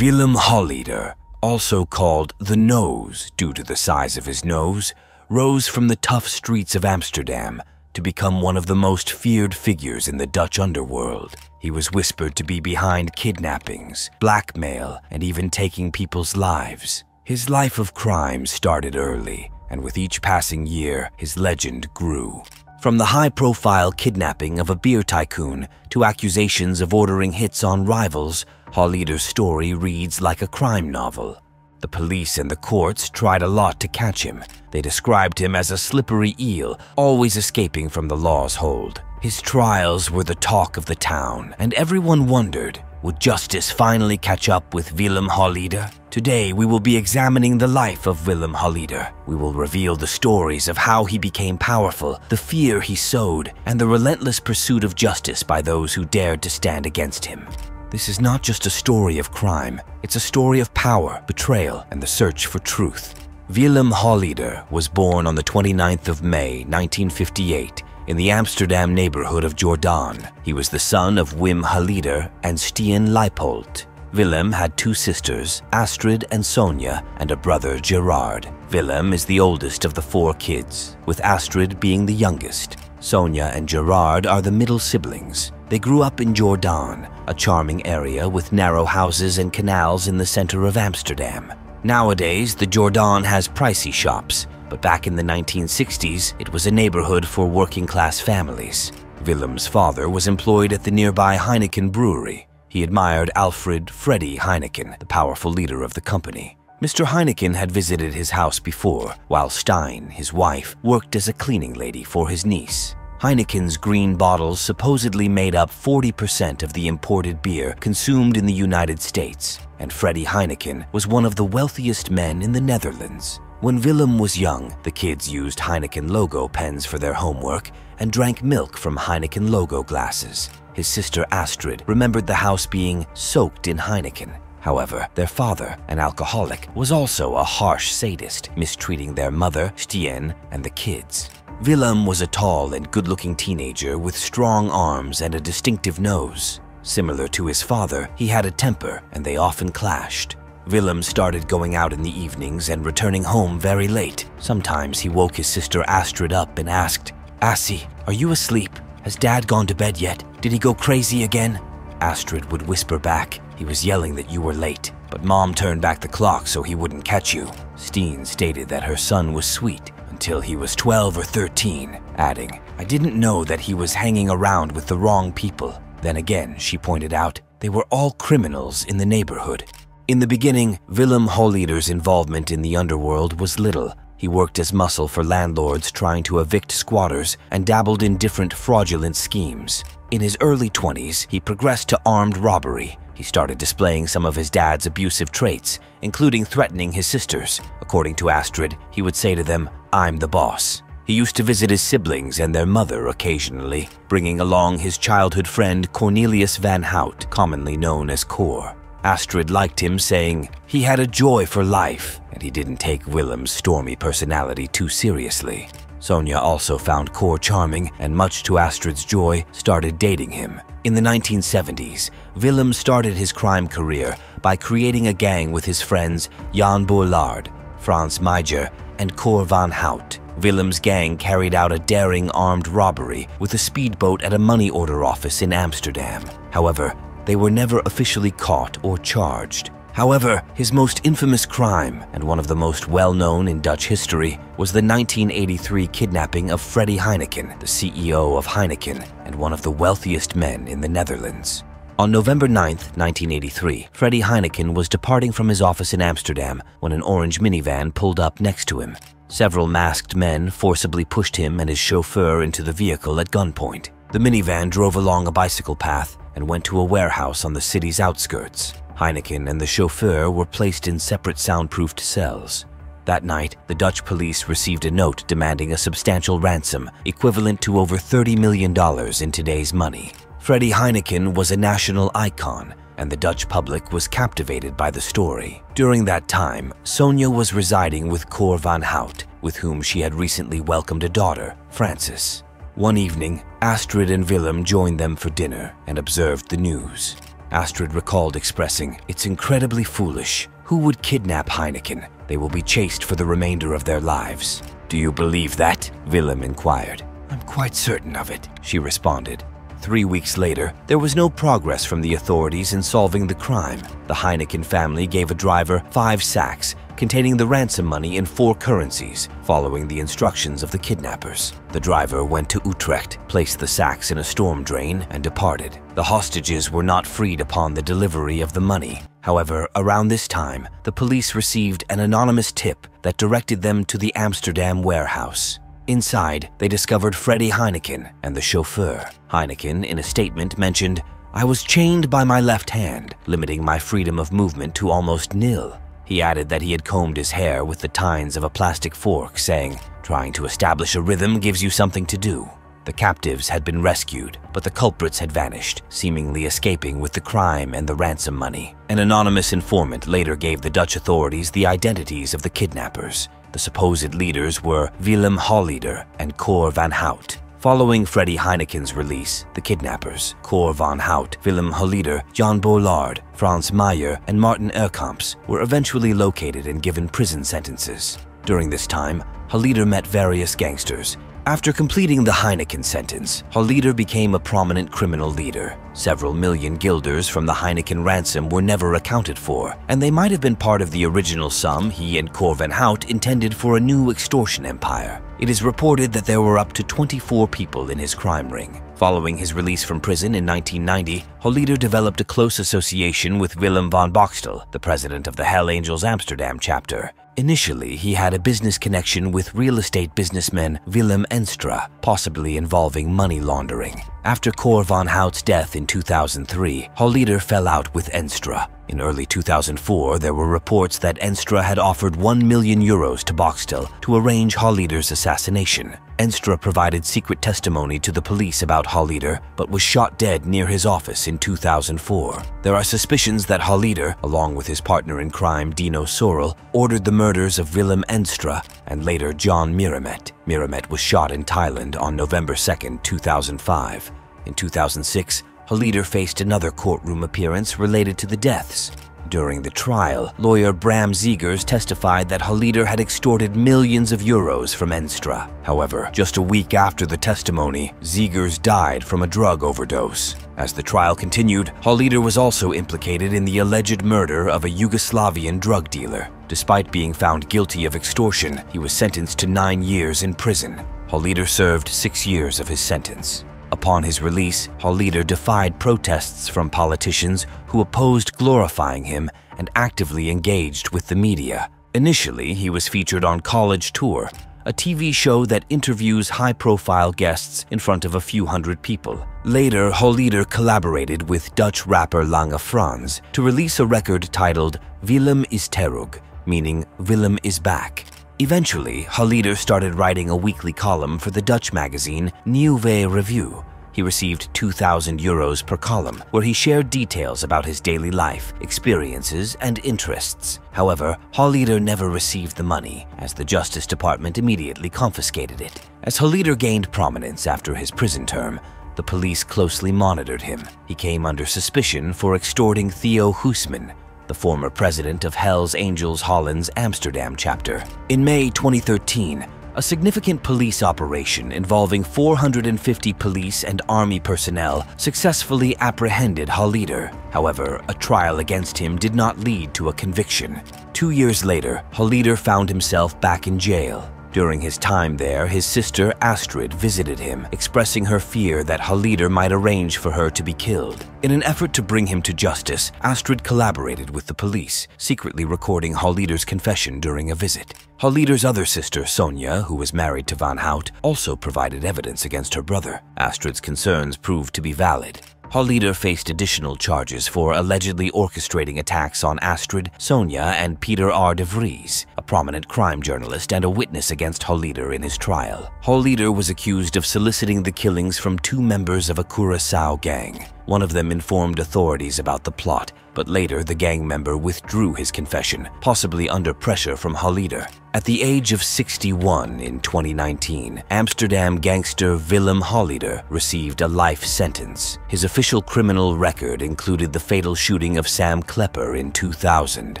Willem Holleeder, also called the Nose due to the size of his nose, rose from the tough streets of Amsterdam to become one of the most feared figures in the Dutch underworld. He was whispered to be behind kidnappings, blackmail, and even taking people's lives. His life of crime started early, and with each passing year, his legend grew. From the high-profile kidnapping of a beer tycoon to accusations of ordering hits on rivals, Holleeder's story reads like a crime novel. The police and the courts tried a lot to catch him. They described him as a slippery eel, always escaping from the law's hold. His trials were the talk of the town, and everyone wondered, would justice finally catch up with Willem Holleeder? Today, we will be examining the life of Willem Holleeder. We will reveal the stories of how he became powerful, the fear he sowed, and the relentless pursuit of justice by those who dared to stand against him. This is not just a story of crime, it's a story of power, betrayal, and the search for truth. Willem Holleeder was born on the 29th of May, 1958, in the Amsterdam neighborhood of Jordan. He was the son of Wim Holleeder and Stien Leipold. Willem had two sisters, Astrid and Sonja, and a brother, Gerard. Willem is the oldest of the four kids, with Astrid being the youngest. Sonja and Gerard are the middle siblings. They grew up in Jordan, a charming area with narrow houses and canals in the center of Amsterdam. Nowadays, the Jordan has pricey shops, but back in the 1960s, it was a neighborhood for working-class families. Willem's father was employed at the nearby Heineken brewery. He admired Freddy Heineken, the powerful leader of the company. Mr. Heineken had visited his house before, while Stein, his wife, worked as a cleaning lady for his niece. Heineken's green bottles supposedly made up 40% of the imported beer consumed in the United States, and Freddy Heineken was one of the wealthiest men in the Netherlands. When Willem was young, the kids used Heineken logo pens for their homework and drank milk from Heineken logo glasses. His sister Astrid remembered the house being soaked in Heineken. However, their father, an alcoholic, was also a harsh sadist, mistreating their mother, Stien, and the kids. Willem was a tall and good-looking teenager with strong arms and a distinctive nose. Similar to his father, he had a temper, and they often clashed. Willem started going out in the evenings and returning home very late. Sometimes he woke his sister Astrid up and asked, "Assie, are you asleep? Has Dad gone to bed yet? Did he go crazy again?" Astrid would whisper back, "He was yelling that you were late, but Mom turned back the clock so he wouldn't catch you." Stien stated that her son was sweet until he was 12 or 13, adding, "I didn't know that he was hanging around with the wrong people." Then again, she pointed out, they were all criminals in the neighborhood. In the beginning, Willem Holleeder's involvement in the underworld was little. He worked as muscle for landlords trying to evict squatters and dabbled in different fraudulent schemes. In his early 20s, he progressed to armed robbery. He started displaying some of his dad's abusive traits, including threatening his sisters. According to Astrid, he would say to them, "I'm the boss." He used to visit his siblings and their mother occasionally, bringing along his childhood friend Cornelius van Hout, commonly known as Cor. Astrid liked him, saying he had a joy for life, and he didn't take Willem's stormy personality too seriously. Sonja also found Cor charming and, much to Astrid's joy, started dating him. In the 1970s, Willem started his crime career by creating a gang with his friends Jan Boulard, Frans Meijer, and Cor van Hout. Willem's gang carried out a daring armed robbery with a speedboat at a money order office in Amsterdam. However, they were never officially caught or charged. However, his most infamous crime, and one of the most well-known in Dutch history, was the 1983 kidnapping of Freddy Heineken, the CEO of Heineken and one of the wealthiest men in the Netherlands. On November 9, 1983, Freddy Heineken was departing from his office in Amsterdam when an orange minivan pulled up next to him. Several masked men forcibly pushed him and his chauffeur into the vehicle at gunpoint. The minivan drove along a bicycle path and went to a warehouse on the city's outskirts. Heineken and the chauffeur were placed in separate soundproofed cells. That night, the Dutch police received a note demanding a substantial ransom, equivalent to over $30 million in today's money. Freddy Heineken was a national icon, and the Dutch public was captivated by the story. During that time, Sonja was residing with Cor van Hout, with whom she had recently welcomed a daughter, Frances. One evening, Astrid and Willem joined them for dinner and observed the news. Astrid recalled expressing, "It's incredibly foolish. Who would kidnap Heineken? They will be chased for the remainder of their lives." "Do you believe that?" Willem inquired. "I'm quite certain of it," she responded. 3 weeks later, there was no progress from the authorities in solving the crime. The Heineken family gave a driver 5 sacks containing the ransom money in 4 currencies, following the instructions of the kidnappers. The driver went to Utrecht, placed the sacks in a storm drain, and departed. The hostages were not freed upon the delivery of the money. However, around this time, the police received an anonymous tip that directed them to the Amsterdam warehouse. Inside, they discovered Freddy Heineken and the chauffeur. Heineken, in a statement, mentioned, "I was chained by my left hand, limiting my freedom of movement to almost nil." He added that he had combed his hair with the tines of a plastic fork, saying, "Trying to establish a rhythm gives you something to do." The captives had been rescued, but the culprits had vanished, seemingly escaping with the crime and the ransom money. An anonymous informant later gave the Dutch authorities the identities of the kidnappers. The supposed leaders were Willem Holleeder and Cor van Hout. Following Freddy Heineken's release, the kidnappers, Cor van Hout, Willem Holleeder, Jan Bollard, Frans Meyer, and Martin Erkamps, were eventually located and given prison sentences. During this time, Holleeder met various gangsters. After completing the Heineken sentence, Holleeder became a prominent criminal leader. Several million guilders from the Heineken ransom were never accounted for, and they might have been part of the original sum he and Cor van Hout intended for a new extortion empire. It is reported that there were up to 24 people in his crime ring. Following his release from prison in 1990, Holleeder developed a close association with Willem van Boxtel, the president of the Hell Angels Amsterdam chapter. Initially, he had a business connection with real estate businessman Willem Enstra, possibly involving money laundering. After Cor van Hout's death in 2003, Holleeder fell out with Enstra. In early 2004, there were reports that Enstra had offered €1 million to Boxtel to arrange Holleeder's assassination. Enstra provided secret testimony to the police about Holleeder, but was shot dead near his office in 2004. There are suspicions that Holleeder, along with his partner in crime Dino Sorel, ordered the murders of Willem Enstra and later John Miramet. Miramet was shot in Thailand on November 2, 2005. In 2006, Holleeder faced another courtroom appearance related to the deaths. During the trial, lawyer Bram Zegers testified that Holleeder had extorted millions of euros from Enstra. However, just a week after the testimony, Zegers died from a drug overdose. As the trial continued, Holleeder was also implicated in the alleged murder of a Yugoslavian drug dealer. Despite being found guilty of extortion, he was sentenced to 9 years in prison. Holleeder served 6 years of his sentence. Upon his release, Holleeder defied protests from politicians who opposed glorifying him and actively engaged with the media. Initially, he was featured on College Tour, a TV show that interviews high-profile guests in front of a few hundred people. Later, Holleeder collaborated with Dutch rapper Lange Frans to release a record titled Willem is Terug, meaning Willem is back. Eventually, Holleeder started writing a weekly column for the Dutch magazine Nieuwe Review. He received €2,000 per column, where he shared details about his daily life, experiences, and interests. However, Holleeder never received the money, as the Justice Department immediately confiscated it. As Holleeder gained prominence after his prison term, the police closely monitored him. He came under suspicion for extorting Theo Hoosman, the former president of Hells Angels Holland's Amsterdam chapter. In May 2013, a significant police operation involving 450 police and army personnel successfully apprehended Holleeder. However, a trial against him did not lead to a conviction. 2 years later, Holleeder found himself back in jail. During his time there, his sister Astrid visited him, expressing her fear that Holleeder might arrange for her to be killed. In an effort to bring him to justice, Astrid collaborated with the police, secretly recording Holleeder's confession during a visit. Holleeder's other sister, Sonja, who was married to Van Hout, also provided evidence against her brother. Astrid's concerns proved to be valid. Holleeder faced additional charges for allegedly orchestrating attacks on Astrid, Sonja, and Peter R. de Vries, a prominent crime journalist and a witness against Holleeder in his trial. Holleeder was accused of soliciting the killings from 2 members of a Curaçao gang. One of them informed authorities about the plot, but later the gang member withdrew his confession, possibly under pressure from Holleeder. At the age of 61 in 2019, Amsterdam gangster Willem Holleeder received a life sentence. His official criminal record included the fatal shooting of Sam Klepper in 2000,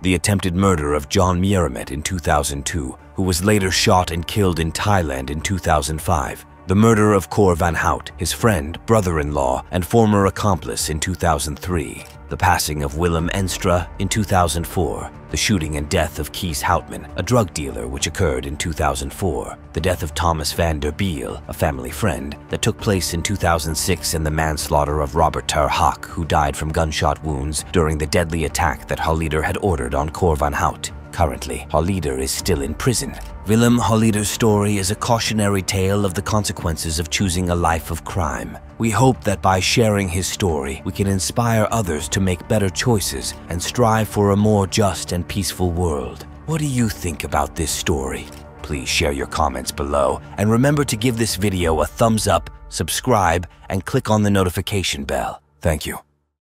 the attempted murder of John Mieremet in 2002, who was later shot and killed in Thailand in 2005, the murder of Cor van Hout, his friend, brother-in-law, and former accomplice in 2003, the passing of Willem Enstra in 2004, the shooting and death of Kees Houtman, a drug dealer, which occurred in 2004, the death of Thomas van der Biel, a family friend, that took place in 2006, and the manslaughter of Robert ter Hak, who died from gunshot wounds during the deadly attack that Holleeder had ordered on Cor van Hout. Currently, Holleeder is still in prison. Willem Holleeder's story is a cautionary tale of the consequences of choosing a life of crime. We hope that by sharing his story, we can inspire others to make better choices and strive for a more just and peaceful world. What do you think about this story? Please share your comments below, and remember to give this video a thumbs up, subscribe, and click on the notification bell. Thank you.